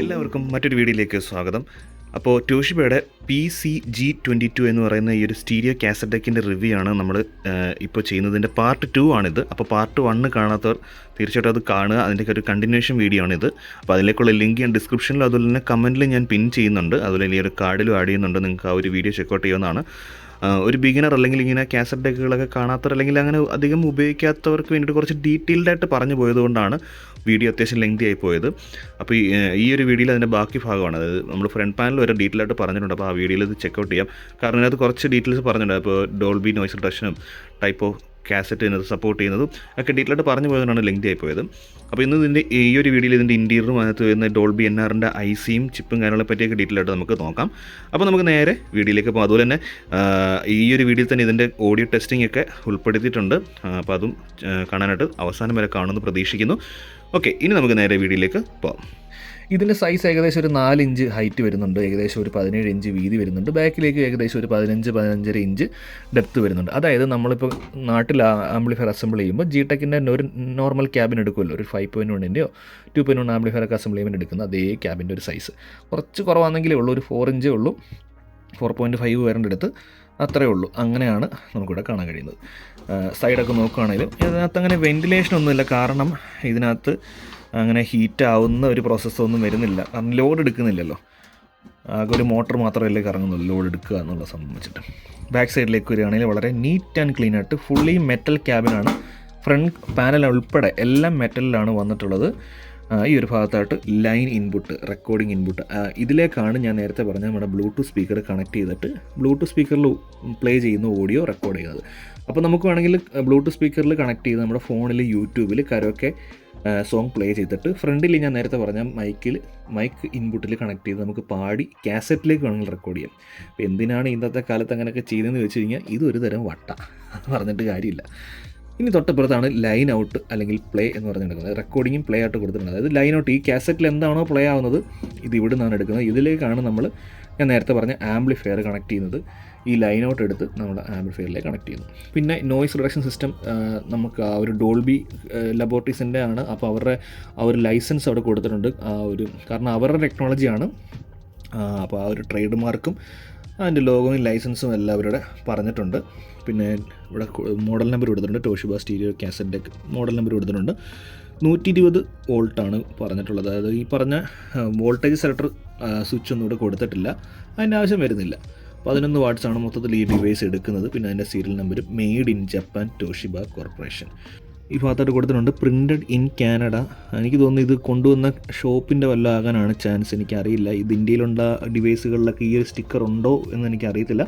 എല്ലാവർക്കും മറ്റൊരു വീഡിയോയിലേക്ക് സ്വാഗതം. അപ്പോൾ ടോഷിബയുടെ PCG22 എന്ന് പറയുന്ന ഈ ഒരു സ്റ്റീരിയോ കാസറ്റ് ഡെക്കിൻ്റെ റിവ്യൂ ആണ് നമ്മൾ ഇപ്പോൾ ചെയ്യുന്നതിൻ്റെ പാർട്ട് 2 ആണിത്. അപ്പോൾ പാർട്ട് 1 കാണാത്തവർ തീർച്ചയായിട്ടും അത് കാണുക. അതിൻ്റെയൊക്കെ ഒരു കണ്ടിന്യൂഷൻ വീഡിയോ ആണിത്. അപ്പോൾ അതിലേക്കുള്ള ലിങ്ക് ഞാൻ ഡിസ്ക്രിപ്ഷനിലും അതുപോലെ തന്നെ കമൻറ്റിൽ ഞാൻ പിൻ ചെയ്യുന്നുണ്ട്. അതുപോലെ ഈ ഒരു കാർഡിലും ആഡ് ചെയ്യുന്നുണ്ട്. നിങ്ങൾക്ക് ആ ഒരു വീഡിയോ ചെക്കൗട്ട് ചെയ്യാവുന്നതാണ്. ഒരു ബിഗിനർ അല്ലെങ്കിൽ ഇങ്ങനെ കാസറ്റ് ഡെക്കുകളൊക്കെ കാണാത്തവർ അല്ലെങ്കിൽ അങ്ങനെ അധികം ഉപയോഗിക്കാത്തവർക്ക് വേണ്ടിയിട്ട് കുറച്ച് ഡീറ്റെയിൽഡായിട്ട് പറഞ്ഞു പോയതുകൊണ്ടാണ് വീഡിയോ അത്യാവശ്യം ലെങ്തി ആയി പോയത്. അപ്പോൾ ഈ ഒരു വീഡിയോയിൽ അതിൻ്റെ ബാക്കി ഭാഗമാണ്. അതായത് നമ്മൾ ഫ്രണ്ട് പാനൽ വരെ ഡീറ്റെയിലായിട്ട് പറഞ്ഞിട്ടുണ്ട്. അപ്പോൾ ആ വീഡിയോയിൽ ഇത് ചെക്കൗട്ട് ചെയ്യാം. കാരണം ഇതിനകത്ത് കുറച്ച് ഡീറ്റെയിൽസ് പറഞ്ഞിട്ടുണ്ട്. അപ്പോൾ ഡോൾബി നോയ്സ് റിഡക്ഷനും ടൈപ്പ് ഓഫ് കാസറ്റ് ഇതിനകത്ത് സപ്പോർട്ട് ചെയ്യുന്നതും ഒക്കെ ഡീറ്റെയിലായിട്ട് പറഞ്ഞു പോയതുകൊണ്ടാണ് ലെങ്തി ആയി പോയത്. അപ്പോൾ ഇന്ന് ഇതിൻ്റെ ഈ ഒരു വീഡിയോയിൽ ഇതിൻ്റെ ഇൻറ്റീരിയറും അതിനകത്ത് വരുന്ന ഡോൾബി NRൻ്റെ ICയും ചിപ്പും കാര്യങ്ങളെ പറ്റിയൊക്കെ ഡീറ്റെയിലായിട്ട് നമുക്ക് നോക്കാം. അപ്പോൾ നമുക്ക് നേരെ വീഡിയോയിലേക്ക് പോകാം. അതുപോലെ തന്നെ ഈ ഒരു വീഡിയോയിൽ തന്നെ ഇതിൻ്റെ ഓഡിയോ ടെസ്റ്റിംഗ് ഒക്കെ ഉൾപ്പെടുത്തിയിട്ടുണ്ട്. അപ്പോൾ അതും കാണാനായിട്ട് അവസാനം വരെ കാണുമെന്ന് പ്രതീക്ഷിക്കുന്നു. ഓക്കെ, ഇനി നമുക്ക് നേരെ വീഡിയോയിലേക്ക് പോകാം. ഇതിൻ്റെ സൈസ് ഏകദേശം ഒരു 4 ഇഞ്ച് ഹൈറ്റ് വരുന്നുണ്ട്. ഏകദേശം ഒരു 17 ഇഞ്ച് വീതി വരുന്നുണ്ട്. ബാക്കിലേക്ക് ഏകദേശം ഒരു 15-15.5 ഇഞ്ച് ഡെപ്ത് വരുന്നുണ്ട്. അതായത് നമ്മളിപ്പോൾ നാട്ടിൽ ആംപ്ലിഫയർ അസംബിൾ ചെയ്യുമ്പോൾ G-Techൻ്റെ ഒരു നോർമൽ ക്യാബിൻ എടുക്കുമല്ലോ, ഒരു 5.1-ൻ്റെയോ 2.1 ആംപ്ലിഫയർ ഒക്കെ അസംബിൾ ചെയ്യുമ്പോൾ എടുക്കുന്ന അതേ ക്യാബിൻ്റെ ഒരു സൈസ്. കുറച്ച് കുറവാണെങ്കിലേ ഉള്ളൂ, ഒരു 4 ഇഞ്ചേ ഉള്ളൂ. 4.5 വരേണ്ട അടുത്ത് അത്രയേ ഉള്ളൂ. അങ്ങനെയാണ് നമുക്കിവിടെ കാണാൻ കഴിയുന്നത്. സൈഡൊക്കെ നോക്കുകയാണെങ്കിലും ഇതിനകത്ത് അങ്ങനെ വെൻറ്റിലേഷനൊന്നുമില്ല. കാരണം ഇതിനകത്ത് അങ്ങനെ ഹീറ്റ് ആവുന്ന ഒരു പ്രോസസ്സൊന്നും വരുന്നില്ല. കാരണം ലോഡ് എടുക്കുന്നില്ലല്ലോ. ആകെ ഒരു മോട്ടർ മാത്രമല്ലേ കറങ്ങുന്നുള്ളൂ ലോഡ് എടുക്കുക എന്നുള്ള സംബന്ധിച്ചിട്ട്. ബാക്ക് സൈഡിലേക്ക് വരികയാണെങ്കിൽ വളരെ നീറ്റ് ആൻഡ് ക്ലീൻ ആയിട്ട് ഫുള്ളി മെറ്റൽ ക്യാബിനാണ്. ഫ്രണ്ട് പാനൽ ഉൾപ്പെടെ എല്ലാം മെറ്റലിലാണ് വന്നിട്ടുള്ളത്. ഈ ഒരു ഭാഗത്തായിട്ട് ലൈൻ ഇൻപുട്ട്, റെക്കോർഡിംഗ് ഇൻപുട്ട്, ഇതിലേക്കാണ് ഞാൻ നേരത്തെ പറഞ്ഞ നമ്മുടെ ബ്ലൂടൂത്ത് സ്പീക്കർ കണക്ട് ചെയ്തിട്ട് ബ്ലൂടൂത്ത് സ്പീക്കറിൽ പ്ലേ ചെയ്യുന്ന ഓഡിയോ റെക്കോർഡ് ചെയ്യുന്നത്. അപ്പോൾ നമുക്ക് വേണമെങ്കിൽ ബ്ലൂടൂത്ത് സ്പീക്കറിൽ കണക്ട് ചെയ്ത് നമ്മുടെ ഫോണിൽ യൂട്യൂബിൽ കരോക്കെ സോങ് പ്ലേ ചെയ്തിട്ട് ഫ്രണ്ടിൽ ഞാൻ നേരത്തെ പറഞ്ഞ മൈക്ക് ഇൻപുട്ടിൽ കണക്ട് ചെയ്ത് നമുക്ക് പാടി കാസറ്റിലേക്ക് വേണമെങ്കിൽ റെക്കോർഡ് ചെയ്യാം. അപ്പോൾ എന്തിനാണ് ഇന്നത്തെ കാലത്ത് അങ്ങനെയൊക്കെ ചെയ്തതെന്ന് വെച്ച് കഴിഞ്ഞാൽ ഇതൊരു തരം വട്ട, പറഞ്ഞിട്ട് കാര്യമില്ല. ഇനി തൊട്ടപ്പുറത്താണ് ലൈൻ ഔട്ട് അല്ലെങ്കിൽ പ്ലേ എന്ന് പറഞ്ഞെടുക്കുന്നത്. റെക്കോർഡിങ്ങും പ്ലേ ആയിട്ട് കൊടുത്തിട്ടുണ്ട്. അതായത് ലൈൻ ഔട്ട് ഈ കാസറ്റിൽ എന്താണോ പ്ലേ ആവുന്നത് ഇത് ഇവിടെ നിന്നാണ് എടുക്കുന്നത്. ഇതിലേക്കാണ് ഞാൻ നേരത്തെ പറഞ്ഞ ആംപ്ലിഫയർ കണക്ട് ചെയ്യുന്നത്. ഈ ലൈൻ ഔട്ട് എടുത്ത് നമ്മൾ ആംപ്ലിഫയറിലേക്ക് കണക്ട് ചെയ്യുന്നു. പിന്നെ നോയ്സ് റിഡക്ഷൻ സിസ്റ്റം നമുക്ക് ആ ഒരു ഡോൾബി ലബോറട്ടറീസിൻ്റെ ആണ്. അപ്പോൾ അവരുടെ ആ ഒരു ലൈസൻസ് അവിടെ കൊടുത്തിട്ടുണ്ട്. കാരണം അവരുടെ ടെക്നോളജിയാണ്. അപ്പോൾ ആ ഒരു ട്രേഡ് മാർക്കും അതിൻ്റെ ലോഗോയും ലൈസൻസും എല്ലാം അവരുടെ പറഞ്ഞിട്ടുണ്ട്. പിന്നെ ഇവിടെ മോഡൽ നമ്പർ കൊടുത്തിട്ടുണ്ട്. Toshiba stereo cassette deck model number കൊടുത്തിട്ടുണ്ട്. 120 വോൾട്ടാണ് പറഞ്ഞിട്ടുള്ളത്. അതായത് ഈ പറഞ്ഞ വോൾട്ടേജ് സെലക്ടർ സ്വിച്ച് ഒന്നും ഇവിടെ കൊടുത്തിട്ടില്ല, അതിൻ്റെ ആവശ്യം വരുന്നില്ല. 11 വാട്ട്സാണ് മൊത്തത്തിൽ ഈ ഡിവൈസ് എടുക്കുന്നത്. പിന്നെ അതിൻ്റെ serial number made in Japan Toshiba corporation ഈ ഭാഗത്തായിട്ട് കൊടുത്തിട്ടുണ്ട്. Printed in Canada. എനിക്ക് തോന്നുന്നു ഇത് കൊണ്ടുവന്ന ഷോപ്പിൻ്റെ വല്ല ആകാനാണ് ചാൻസ്, എനിക്കറിയില്ല. ഇത് ഇന്ത്യയിലുള്ള ഡിവൈസുകളിലൊക്കെ ഈ ഒരു സ്റ്റിക്കർ ഉണ്ടോ എന്ന് എനിക്കറിയത്തില്ല.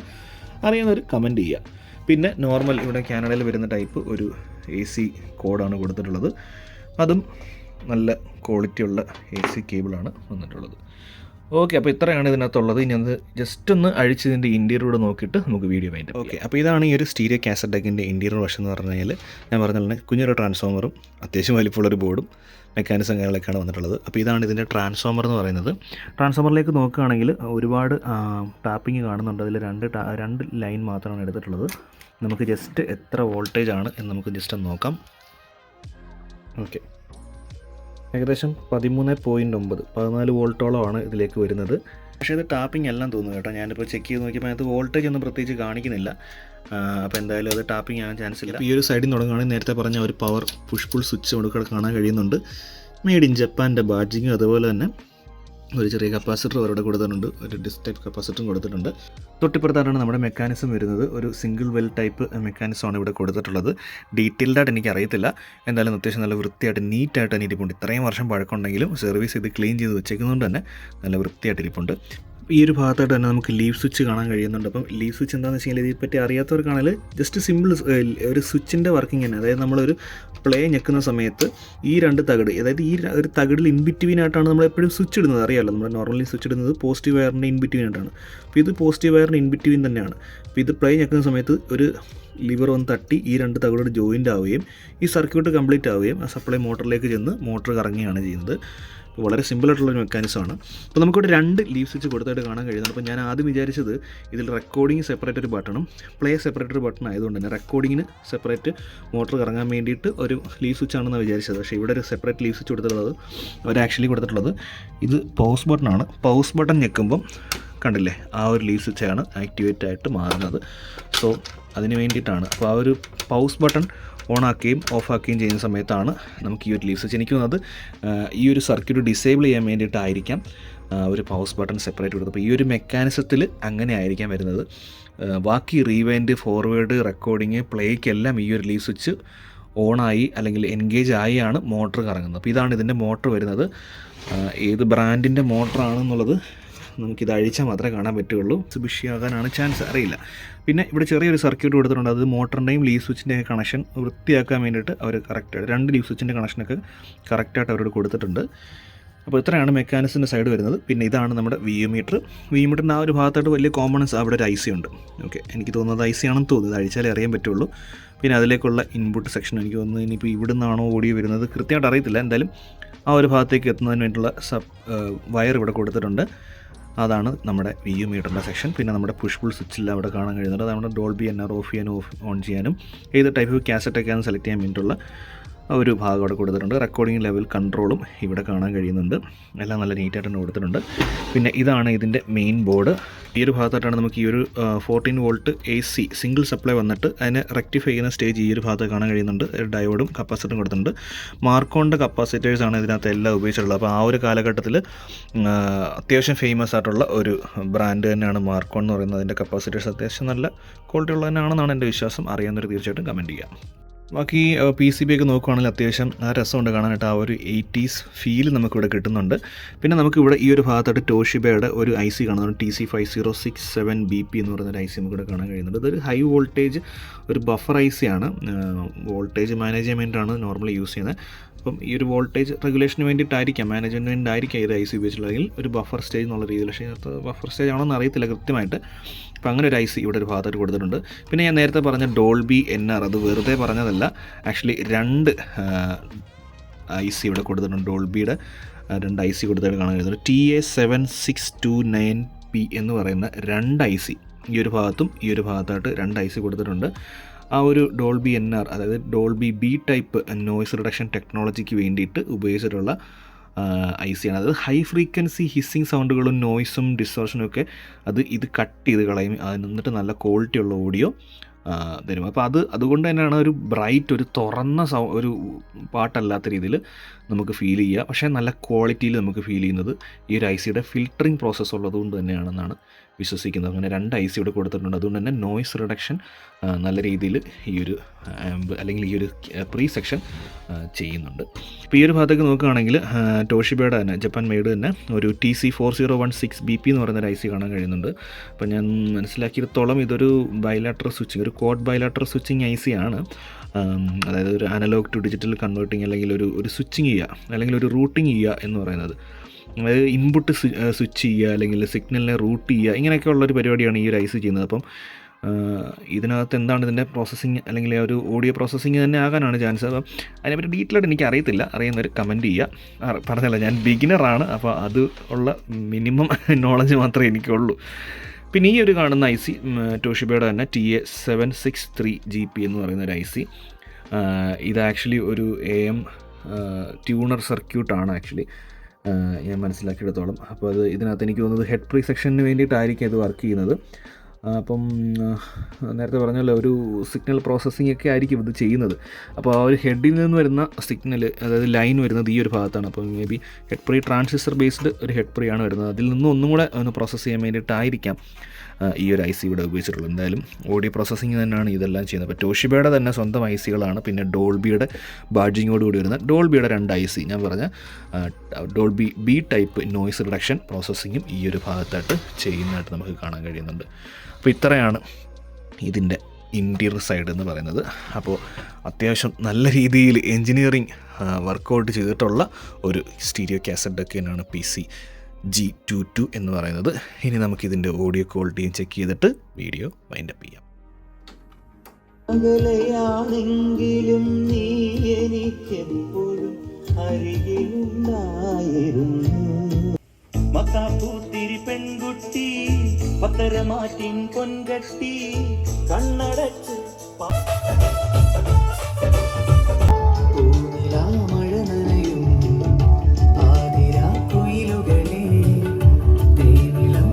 അറിയുന്നവർ കമൻറ്റ് ചെയ്യുക. പിന്നെ നോർമൽ ഇവിടെ കാനഡയിൽ വരുന്ന ടൈപ്പ് ഒരു AC കോഡാണ് കൊടുത്തിട്ടുള്ളത്. അതും നല്ല ക്വാളിറ്റിയുള്ള AC കേബിളാണ് വന്നിട്ടുള്ളത്. ഓക്കെ, അപ്പോൾ ഇത്രയാണ് ഇതിനകത്തുള്ളത്. ഇനി അത് ജസ്റ്റ് ഒന്ന് അഴിച്ചതിൻ്റെ ഇൻറ്റീരിയറൂടെ നോക്കിയിട്ട് നമുക്ക് വീഡിയോ വേണ്ടി. ഓക്കെ, അപ്പോൾ ഇതാണ് ഈ ഒരു സ്റ്റീരിയോ കാസറ്റ് ഡെക്കിൻ്റെ ഇൻറ്റീരിയർ വശം എന്ന് പറഞ്ഞു കഴിഞ്ഞാൽ ഞാൻ പറഞ്ഞ പോലെ കുഞ്ഞൊരു ട്രാൻസ്ഫോമറും അത്യാവശ്യം വലിപ്പമുള്ളൊരു ബോർഡും മെക്കാനിസം കാര്യങ്ങളൊക്കെയാണ് വന്നിട്ടുള്ളത്. അപ്പോൾ ഇതാണ് ഇതിൻ്റെ ട്രാൻസ്ഫോമർ എന്ന് പറയുന്നത്. ട്രാൻസ്ഫോമറിലേക്ക് നോക്കുകയാണെങ്കിൽ ഒരുപാട് ടാപ്പിംഗ് കാണുന്നുണ്ട്. അതിൽ രണ്ട് ലൈൻ മാത്രമാണ് എടുത്തിട്ടുള്ളത്. നമുക്ക് ജസ്റ്റ് എത്ര വോൾട്ടേജ് ആണ് എന്ന് നമുക്ക് ജസ്റ്റ് നോക്കാം. ഓക്കെ, ഏകദേശം 13.9 വോൾട്ടോളമാണ് ഇതിലേക്ക് വരുന്നത്. പക്ഷേ ഇത് ടാപ്പിംഗ് എല്ലാം തോന്നുന്നു കേട്ടോ. ഞാനിപ്പോൾ ചെക്ക് ചെയ്ത് നോക്കിയപ്പോൾ അതിനകത്ത് വോൾട്ടേജ് ഒന്നും പ്രത്യേകിച്ച് കാണിക്കുന്നില്ല. അപ്പോൾ എന്തായാലും അത് ടാപ്പിംഗ് ആകാൻ ചാൻസ് ഇല്ല. ഈ ഒരു സൈഡിൽ നിന്ന് തുടങ്ങുകയാണെങ്കിൽ നേരത്തെ പറഞ്ഞ ഒരു പവർ പുഷ് പുൾ സ്വിച്ച് കൊടുക്കുക കാണാൻ കഴിയുന്നുണ്ട്. മെയ്ഡ് ഇൻ ജപ്പാൻ്റെ ബാഡ്ജിങ്ങും അതുപോലെ തന്നെ ഒരു ചെറിയ കപ്പാസിറ്റർ അവരുടെ കൊടുത്തിട്ടുണ്ട്. ഒരു ഡിസ്ക് ടൈപ്പ് കപ്പാസിറ്ററും കൊടുത്തിട്ടുണ്ട്. തൊട്ടിപ്പുറത്താണ് നമ്മുടെ മെക്കാനിസം വരുന്നത്. ഒരു സിംഗിൾ വെൽ ടൈപ്പ് മെക്കാനിസമാണ് ഇവിടെ കൊടുത്തിട്ടുള്ളത്. ഡീറ്റെയിൽഡായിട്ട് എനിക്ക് അറിയത്തില്ല. എന്തായാലും അത്യാവശ്യം നല്ല വൃത്തിയായിട്ട് നീറ്റായിട്ട് തന്നെ ഇരിപ്പുണ്ട്. ഇത്രയും വർഷം പഴക്കമുണ്ടെങ്കിലും സർവീസ് ഇത് ക്ലീൻ ചെയ്ത് വെച്ചേക്കുന്നതുകൊണ്ട് തന്നെ നല്ല വൃത്തിയായിട്ട് ഇരിപ്പുണ്ട്. ഈ ഒരു ഭാഗത്തായിട്ട് തന്നെ നമുക്ക് ലീവ് സ്വിച്ച് കാണാൻ കഴിയുന്നുണ്ട്. അപ്പം ലീവ് സ്വിച്ച് എന്താണെന്ന് വെച്ച് കഴിഞ്ഞാൽ ഇതിനെപ്പറ്റി അറിയാത്തവർക്കാണെങ്കിൽ ജസ്റ്റ് സിമ്പിൾ ഒരു സ്വിച്ചിൻ്റെ വർക്കിംഗ് തന്നെ. അതായത് നമ്മളൊരു പ്ലേ ഞെക്കുന്ന സമയത്ത് ഈ രണ്ട് തകിട്, അതായത് ഈ ഒരു തകിടിൽ ഇൻബിറ്റ്വീനായിട്ടാണ് നമ്മൾ എപ്പോഴും സ്വിച്ച് ഇടുന്നത്. അറിയാമല്ലോ, നമ്മൾ നോർമലി സ്വിച്ച് ഇടുന്നത് പോസിറ്റീവ് വയറിൻ്റെ ഇൻബിറ്റ്വീനായിട്ടാണ്. അപ്പോൾ ഇത് പോസിറ്റീവ് വയറിൻ്റെ ഇൻബിറ്റ്വീൻ തന്നെയാണ്. അപ്പോൾ ഇത് പ്ലേ ഞെക്കുന്ന സമയത്ത് ഒരു ലിവർ ഒന്ന് തട്ടി ഈ 2 തകിടോട് ജോയിൻ്റ് ആവുകയും ഈ സർക്യൂട്ട് കംപ്ലീറ്റ് ആവുകയും ആ സപ്ലൈ മോട്ടറിലേക്ക് ചെന്ന് മോട്ടർ കറങ്ങുകയാണ് ചെയ്യുന്നത്. വളരെ സിമ്പിളായിട്ടുള്ളൊരു മെക്കാനിസമാണ്. അപ്പോൾ നമുക്കിവിടെ 2 ലീഫ് സ്വിച്ച് കൊടുത്തായിട്ട് കാണാൻ കഴിയുന്നുണ്ട്. അപ്പോൾ ഞാൻ ആദ്യം വിചാരിച്ചത് ഇതിൽ റെക്കോർഡിങ് സെപ്പറേറ്റ് ഒരു ബട്ടണും പ്ലേ സെപ്പറേറ്റ് ഒരു ബട്ടൺ ആയതുകൊണ്ട് തന്നെ റെക്കോർഡിങ്ങിന് സെപ്പറേറ്റ് മോട്ടർ കറങ്ങാൻ വേണ്ടിയിട്ട് ഒരു ലീഫ് സ്വിച്ച് ആണെന്ന് വിചാരിച്ചത്. പക്ഷേ ഇവിടെ ഒരു സെപ്പറേറ്റ് ലീഫ് സ്വിച്ച് കൊടുത്തിട്ടുള്ളത് അവർ ആക്ച്വലി കൊടുത്തിട്ടുള്ളത് ഇത് പൗസ് ബട്ടണാണ്. പൗസ് ബട്ടൺ ഞെക്കുമ്പം കണ്ടില്ലേ ആ ഒരു ലീഫ് സ്വിച്ചാണ് ആക്ടിവേറ്റ് ആയിട്ട് മാറുന്നത്. സോ അതിന് വേണ്ടിയിട്ടാണ്. അപ്പോൾ ആ ഒരു പൗസ് ബട്ടൺ ഓണാക്കുകയും ഓഫാക്കുകയും ചെയ്യുന്ന സമയത്താണ് നമുക്ക് ഈ ഒരു ലീഫ് സ്വിച്ച്, എനിക്ക് തോന്നുന്നത് ഈ ഒരു സർക്യൂട്ട് ഡിസേബിൾ ചെയ്യാൻ വേണ്ടിയിട്ടായിരിക്കാം ഒരു പൗസ് ബട്ടൺ സെപ്പറേറ്റ് കൊടുത്തത്. അപ്പോൾ ഈ ഒരു മെക്കാനിസത്തിൽ അങ്ങനെ ആയിരിക്കാം വരുന്നത്. ബാക്കി റീവൈൻഡ്, ഫോർവേഡ്, റെക്കോർഡിങ്, പ്ലേക്കെല്ലാം ഈ ഒരു ലീഫ് സ്വിച്ച് ഓണായി അല്ലെങ്കിൽ എൻഗേജ് ആയിയാണ് മോട്ടർ കറങ്ങുന്നത്. അപ്പോൾ ഇതാണ് ഇതിൻ്റെ മോട്ടർ വരുന്നത്. ഏത് ബ്രാൻഡിൻ്റെ മോട്ടറാണെന്നുള്ളത് നമുക്കിത് അഴിച്ചാൽ മാത്രമേ കാണാൻ പറ്റുള്ളൂ. മിത്സുബിഷി ആകാനാണ് ചാൻസ്, അറിയില്ല. പിന്നെ ഇവിടെ ചെറിയൊരു സർക്യൂട്ട് കൊടുത്തിട്ടുണ്ട്. അത് മോട്ടറിൻ്റെയും ലീഫ് സ്വിച്ചിൻ്റെയും കണക്ഷൻ വൃത്തിയാക്കാൻ വേണ്ടിയിട്ട് അവർ കറക്റ്റായിട്ട് 2 ലീഫ് സ്വിച്ചിൻ്റെ കണക്ഷനൊക്കെ കറക്റ്റായിട്ട് അവരോട് കൊടുത്തിട്ടുണ്ട്. അപ്പോൾ ഇത്രയാണ് മെക്കാനിക്സിൻ്റെ സൈഡ് വരുന്നത്. പിന്നെ ഇതാണ് നമ്മുടെ VU മീറ്റർ. VU മീറ്ററിൻ്റെ ആ ഒരു ഭാഗത്തായിട്ട് വലിയ കോമ്പണൻസ് അവിടെ ഒരു IC ഉണ്ട്. ഓക്കെ, എനിക്ക് തോന്നുന്നത് IC ആണെന്ന് തോന്നുന്നത്, അഴിച്ചാലേ അറിയാൻ പറ്റുള്ളൂ. പിന്നെ അതിലേക്കുള്ള ഇൻപുട്ട് സെക്ഷൻ എനിക്ക് തോന്നുന്നു ഇനിയിപ്പോൾ ഇവിടെ നിന്നാണോ ഓഡിയോ വരുന്നത് കൃത്യമായിട്ട് അറിയത്തില്ല. എന്തായാലും ആ ഒരു ഭാഗത്തേക്ക് എത്തുന്നതിന് വേണ്ടിയിട്ടുള്ള വയർ ഇവിടെ കൊടുത്തിട്ടുണ്ട്. അതാണ് നമ്മുടെ VU മീറ്ററിൻ്റെ സെക്ഷൻ. പിന്നെ നമ്മുടെ പുഷ് പുൾ സ്വിച്ചിൽ അവിടെ കാണാൻ കഴിയുന്നുണ്ട്. അത് നമ്മുടെ ഡോൾബി NR ഓഫ് ചെയ്യാനും ഓൺ ചെയ്യാനും ഏത് ടൈപ്പ് കാസറ്റൊക്കെയാണ് സെലക്ട് ചെയ്യാൻ വേണ്ടിയിട്ടുള്ള ഒരു ഭാഗം അവിടെ കൊടുത്തിട്ടുണ്ട്. റെക്കോർഡിംഗ് ലെവൽ കൺട്രോളും ഇവിടെ കാണാൻ കഴിയുന്നുണ്ട്. എല്ലാം നല്ല നീറ്റായിട്ട് തന്നെ കൊടുത്തിട്ടുണ്ട്. പിന്നെ ഇതാണ് ഇതിൻ്റെ മെയിൻ ബോർഡ്. ഈ ഒരു ഭാഗത്തായിട്ടാണ് നമുക്ക് ഈ ഒരു 14 വോൾട്ട് AC സിംഗിൾ സപ്ലൈ വന്നിട്ട് അതിനെ റെക്ടിഫൈ ചെയ്യുന്ന സ്റ്റേജ് ഈ ഒരു ഭാഗത്ത് കാണാൻ കഴിയുന്നുണ്ട്. ഡയോഡും കപ്പാസിറ്ററും കൊടുത്തിട്ടുണ്ട്. മാർക്കോണിൻ്റെ കപ്പാസിറ്റേഴ്സാണ് ഇതിനകത്ത് എല്ലാം ഉപയോഗിച്ചിട്ടുള്ളത്. അപ്പോൾ ആ ഒരു കാലഘട്ടത്തിൽ അത്യാവശ്യം ഫേമസ് ആയിട്ടുള്ള ഒരു ബ്രാൻഡ് തന്നെയാണ് മാർക്കോൺ എന്ന് പറയുന്നത്. അതിൻ്റെ കപ്പാസിറ്റേഴ്സ് അത്യാവശ്യം നല്ല ക്വാളിറ്റി ഉള്ളതിനാണെന്നാണ് എൻ്റെ വിശ്വാസം. അറിയാവുന്നവർ തീർച്ചയായിട്ടും കമൻറ്റ് ചെയ്യാം. ബാക്കി PCB ഒക്കെ നോക്കുകയാണെങ്കിൽ അത്യാവശ്യം ആ രസമുണ്ട് കാണാനായിട്ട്. ആ ഒരു 80s ഫീൽ നമുക്കിവിടെ കിട്ടുന്നുണ്ട്. പിന്നെ നമുക്കിവിടെ ഈ ഒരു ഭാഗത്തായിട്ട് ടോഷിബയുടെ ഒരു IC കാണുന്നുണ്ട്. TC5067BP എന്ന് പറയുന്നൊരു IC നമുക്കിവിടെ കാണാൻ കഴിയുന്നുണ്ട്. ഇതൊരു ഹൈ വോൾട്ടേജ് ഒരു ബഫർ IC ആണ്. വോൾട്ടേജ് മാനേജ്മെൻറ്റാണ് നോർമലി യൂസ് ചെയ്യുന്നത്. അപ്പം ഈ ഒരു വോൾട്ടേജ് റെഗുലേഷന് വേണ്ടിയിട്ടായിരിക്കാം, മാനേജ്മെൻറ്റിന് ആയിരിക്കാം ഇത് IC ഉപയോഗിച്ചിട്ടുണ്ടെങ്കിൽ ഒരു ബഫർ സ്റ്റേജ് എന്നുള്ള രീതിയിൽ. പക്ഷേ അത് ബഫർ സ്റ്റേജ് ആണോന്ന് അറിയത്തില്ല കൃത്യമായിട്ട്. അപ്പോൾ അങ്ങനെ ഒരു IC ഇവിടെ ഒരു ഭാഗത്തായിട്ട് കൊടുത്തിട്ടുണ്ട്. പിന്നെ ഞാൻ നേരത്തെ പറഞ്ഞ ഡോൾബി NR അത് വെറുതെ പറഞ്ഞതല്ല, ആക്ച്വലി 2 IC ഇവിടെ കൊടുത്തിട്ടുണ്ട്. ഡോൾബിയുടെ 2 IC കൊടുത്തിട്ട് കാണാൻ കഴിയുന്നുണ്ട്. TA7629P എന്ന് പറയുന്ന 2 IC ഈ ഒരു ഭാഗത്തും ഈ ഒരു ഭാഗത്തായിട്ട് 2 IC കൊടുത്തിട്ടുണ്ട്. ആ ഒരു ഡോൾബി NR അതായത് Dolby B type noise reduction ടെക്നോളജിക്ക് വേണ്ടിയിട്ട് ഉപയോഗിച്ചിട്ടുള്ള IC ആണ്. അതായത് ഹൈ ഫ്രീക്വൻസി ഹിസ്സിങ് സൗണ്ടുകളും നോയ്സും ഡിസ്റ്റോർഷനും ഒക്കെ ഇത് കട്ട് ചെയ്ത് കളയും. എന്നിട്ട് നല്ല ക്വാളിറ്റിയുള്ള ഓഡിയോ തരും. അപ്പോൾ അതുകൊണ്ട് തന്നെയാണ് ഒരു ബ്രൈറ്റ് ഒരു തുറന്ന ഒരു പാട്ടല്ലാത്ത രീതിയിൽ നമുക്ക് ഫീൽ ചെയ്യുക. പക്ഷേ നല്ല ക്വാളിറ്റിയിൽ നമുക്ക് ഫീൽ ചെയ്യുന്നത് ഈ ഒരു ICയുടെ ഫിൽറ്ററിങ് പ്രോസസ്സ് ഉള്ളതുകൊണ്ട് തന്നെയാണെന്നാണ് വിശ്വസിക്കുന്നത്. അങ്ങനെ 2 IC ഇവിടെ കൊടുത്തിട്ടുണ്ട്. അതുകൊണ്ട് തന്നെ നോയ്സ് റിഡക്ഷൻ നല്ല രീതിയിൽ ഈ ഒരു ആംബ് അല്ലെങ്കിൽ ഈ ഒരു പ്രീ സെക്ഷൻ ചെയ്യുന്നുണ്ട്. ഇപ്പോൾ ഈ ഒരു ഭാഗത്തേക്ക് നോക്കുകയാണെങ്കിൽ ടോഷിബയുടെ തന്നെ ജപ്പാൻ മെയ്ഡ് തന്നെ ഒരു TC4016BP എന്ന് പറയുന്നൊരു IC കാണാൻ കഴിയുന്നുണ്ട്. അപ്പോൾ ഞാൻ മനസ്സിലാക്കിയിടത്തോളം ഇതൊരു ബൈലാറ്റർ സ്വിച്ചിങ്, ഒരു കോഡ് ബൈലാറ്റർ സ്വിച്ചിങ് IC ആണ്. അതായത് ഒരു അനലോഗ് ടു ഡിജിറ്റൽ കൺവേർട്ടിങ് അല്ലെങ്കിൽ ഒരു സ്വിച്ചിങ് ചെയ്യുക അല്ലെങ്കിൽ ഒരു റൂട്ടിങ് ചെയ്യുക എന്ന് പറയുന്നത്. അതായത് ഇൻപുട്ട് സ്വിച്ച് ചെയ്യുക അല്ലെങ്കിൽ സിഗ്നലിനെ റൂട്ട് ചെയ്യുക, ഇങ്ങനെയൊക്കെയുള്ളൊരു പരിപാടിയാണ് ഈ ഒരു IC ചെയ്യുന്നത്. അപ്പം ഇതിനകത്ത് എന്താണ് ഇതിൻ്റെ പ്രോസസ്സിങ് അല്ലെങ്കിൽ ഒരു ഓഡിയോ പ്രോസസ്സിങ് തന്നെ ആകാനാണ് ചാൻസ്. അപ്പം അതിനെപ്പറ്റി ഡീറ്റെയിലായിട്ട് എനിക്ക് അറിയത്തില്ല, അറിയുന്നവർ കമൻറ്റ് ചെയ്യുക. പറഞ്ഞല്ലോ ഞാൻ ബിഗിനറാണ്, അപ്പോൾ അത് ഉള്ള മിനിമം നോളജ് മാത്രമേ എനിക്കുള്ളൂ. പിന്നെ ഈ ഒരു കാണുന്ന IC ടോഷിബയുടെ തന്നെ TA763GB എന്ന് പറയുന്ന ഒരു IC. ഇത് ആക്ച്വലി ഒരു AM ട്യൂണർ സർക്യൂട്ടാണ് ആക്ച്വലി ഞാൻ മനസ്സിലാക്കിയെടുത്തോളം. അപ്പോൾ ഇതിനകത്ത് എനിക്ക് തോന്നുന്നത് ഹെഡ് പ്രീ സെക്ഷന് വേണ്ടിയിട്ടായിരിക്കും ഇത് വർക്ക് ചെയ്യുന്നത്. അപ്പം നേരത്തെ പറഞ്ഞല്ലോ ഒരു സിഗ്നൽ പ്രോസസ്സിംഗ് ഒക്കെ ആയിരിക്കും ഇത് ചെയ്യുന്നത്. അപ്പോൾ ആ ഒരു ഹെഡിൽ നിന്ന് വരുന്ന സിഗ്നൽ അതായത് ലൈൻ വരുന്നത് ഈ ഒരു ഭാഗത്താണ്. അപ്പോൾ may be head pre transistor based ഒരു ഹെഡ് പ്രീ ആണ് വരുന്നത്. അതിൽ നിന്ന് ഒന്നും കൂടെ ഒന്ന് പ്രോസസ്സ് ചെയ്യാൻ വേണ്ടിയിട്ടായിരിക്കാം ഈ ഒരു IC ഇവിടെ ഉപയോഗിച്ചിട്ടുള്ളത്. എന്തായാലും ഓഡിയോ പ്രോസസ്സിങ് തന്നെയാണ് ഇതെല്ലാം ചെയ്യുന്നത്. അപ്പോൾ ടോഷിബയുടെ തന്നെ സ്വന്തം ICകളാണ്. പിന്നെ ഡോൾബിയുടെ ബാഡ്ജിങ്ങോടുകൂടി വരുന്ന ഡോൾബിയുടെ 2 IC ഞാൻ പറഞ്ഞ Dolby B type noise reduction പ്രോസസ്സിങ്ങും ഈ ഒരു ഭാഗത്തായിട്ട് ചെയ്യുന്നതായിട്ട് നമുക്ക് കാണാൻ കഴിയുന്നുണ്ട്. അപ്പോൾ ഇത്രയാണ് ഇതിൻ്റെ ഇൻറ്റീരിയർ സൈഡ് എന്ന് പറയുന്നത്. അപ്പോൾ അത്യാവശ്യം നല്ല രീതിയിൽ എൻജിനീയറിങ് വർക്കൗട്ട് ചെയ്തിട്ടുള്ള ഒരു സ്റ്റീരിയോ കാസറ്റ് ഡെക്ക് തന്നെയാണ് PC-G22 എന്ന് പറയുന്നത്. ഇനി നമുക്കിതിൻ്റെ ഓഡിയോ ക്വാളിറ്റിയും ചെക്ക് ചെയ്തിട്ട് വീഡിയോ വൈൻഡപ്പ് ചെയ്യാം. അകലെയാണെങ്കിലും നീ എനിക്കെപ്പോഴും അരികിലുണ്ടായിരുന്നു. മത്താപ്പൂത്തിരി പെൺകുട്ടി പത്തരമാറ്റിൻ പൊൻകട്ടി കണ്ണടച്ച് മഴ നനയും ആതിരാ കുയിലുകളെ തേനിളം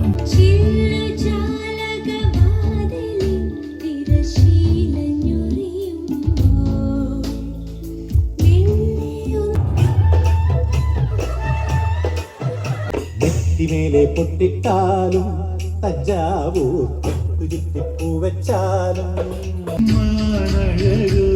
നെറ്റിമേലെ പൊട്ടിട്ടാലും തഞ്ചാവൂർ ചുറ്റിപ്പൂ വെച്ചാലും മാനഴകൂ